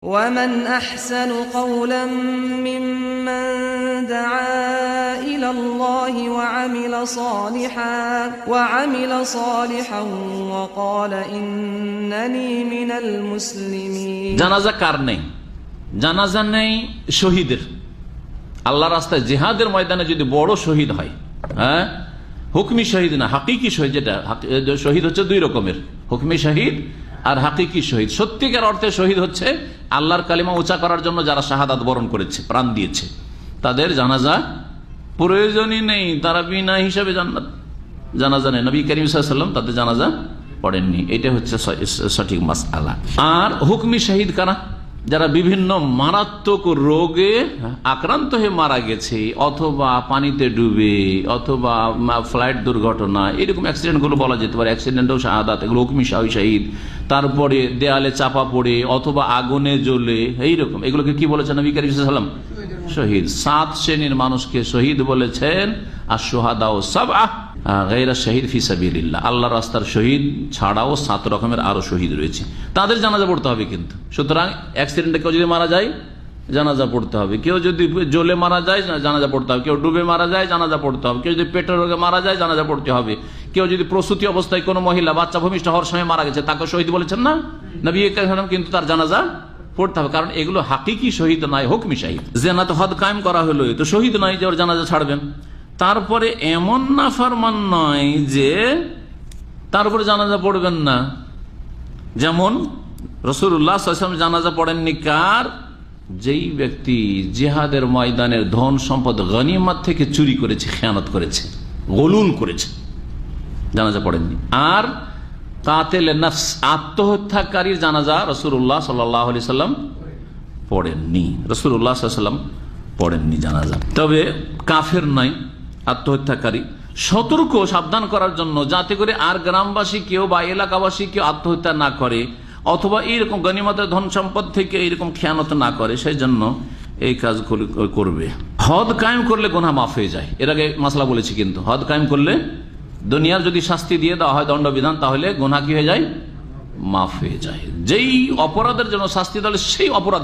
ومن أحسن قولا ممن دعا إلى الله وعمل صالحا وقال إنني من المسلمين। জানাজা কার নেই? জানাজা নেই শহীদের। আল্লাহ রাস্তায় জিহাদের ময়দানে যদি বড় শহীদ হয়, হ্যাঁ, হুকমি শহীদ না, হাকিকি শহীদ। যেটা শহীদ হচ্ছে দুই রকমের, হুকমি শহীদ আর হাকিকি শহীদ। সত্যিকার অর্থে শহীদ হচ্ছে আল্লাহর কালিমা উঁচা করার জন্য যারা শাহাদাত বরণ করেছে, প্রাণ দিয়েছে, তাদের জানাজা প্রয়োজনই নেই, তারা বিনা হিসাবে জানাজা নেই। নবী করিম সাল্লাল্লাহু আলাইহি ওয়াসাল্লাম তাদের জানাজা পড়েননি। এটা হচ্ছে সঠিক মাসআলা। আর হুকমি শহীদ কারা? যারা বিভিন্ন মারাত্মক রোগে আক্রান্ত হয়ে মারা গেছে, অথবা পানিতে ডুবে, অথবা ফ্লাইট দুর্ঘটনা, এরকম অ্যাক্সিডেন্ট গুলো বলা যেতে পারে। অ্যাক্সিডেন্টও শাহাদাত, এগুলো হুকমি শহীদ। তারপরে দেয়ালে চাপা পড়ে অথবা আগুনে জ্বলে, এইরকম এগুলোকে কি বলেছেন নবী করিম সাল্লাল্লাহু আলাইহি ওয়াসাল্লাম? শহীদ। 7 শ্রেণীর মানুষকে শহীদ বলেছেন। আর শুহাদাও সাবআ গায়রা শহীদ ফি সাবিলিল্লাহ। আল্লাহর রাস্তার শহীদ ছাড়াও 7 রকমের আরো শহীদ রয়েছে, তাদের জানাজা পড়তে হবে কিন্তু। সুতরাং অ্যাক্সিডেন্টে কেউ যদি মারা যায়, জানাজা পড়তে হবে। কেউ যদি জ্বলে মারা যায়, জানাজা পড়তে হবে। কেউ ডুবে মারা যায়, জানাজা পড়তে হবে। কেউ যদি পেটের রোগে মারা যায়, জানাজা পড়তে হবে। কেউ যদি প্রসূতি অবস্থায় কোনো মহিলা বাচ্চা ভূমিষ্ঠ হওয়ার সময় মারা গেছে, তাকে শহীদ বলেছেন না নবী করিম সাল্লাল্লাহু আলাইহি ওয়াসাল্লাম, কিন্তু তার জানাজা পড়তে হবে, কারণ এগুলো হাকিকি শহীদ নয়, হুকমি শহীদ। জিনাত হদ কায়েম করা হলো, তো শহীদ নয় যে ওর জানাজা ছাড়বেন। তারপরে এমন নাফরমান নয় যে তার উপরে জানাজা পড়বেন না। যেমন রাসূলুল্লাহ সাল্লাল্লাহু আলাইহি ওয়াসাল্লাম জানাজা পড়েননি কার? যেই ব্যক্তি জিহাদের ময়দানের ধন সম্পদ গনিমত থেকে চুরি করেছে, খেয়ানত করেছে, গোলুল করেছে, জানাজা পড়েননি। আর কাতিল নফস, আত্মহত্যাকারীর জানাজা রাসূলুল্লাহ সাল্লাল্লাহু আলাইহি ওয়াসাল্লাম পড়েননি। রাসূলুল্লাহ সাল্লাল্লাহু আলাইহি ওয়াসাল্লাম পড়েননি জানাজা। তবে কাফের নয়, আত্মহত্যাকারী। সতর্ক, সাবধান করার জন্য, যাতে করে আর গ্রামবাসী কেউ বা এলাকাবাসী কেউ আত্মহত্যা না করে, অথবা এইরকম গনিমতের ধন সম্পদ থেকে এইরকম খেয়ানত না করে, সেই জন্য এই কাজ করবে। হদ কায়েম করলে গুনাহ মাফ হয়ে যায়। এর আগে মাসলা বলেছি, কিন্তু হদ কায়েম করলে দুনিয়ার যদি শাস্তি দিয়ে দেওয়া হয় দণ্ডবিধান, তাহলে গুনাহ কি হয়ে যায়? মাফ হয়ে যায়। যেই অপরাধের জন্য শাস্তি দেওয়া সেই অপরাধ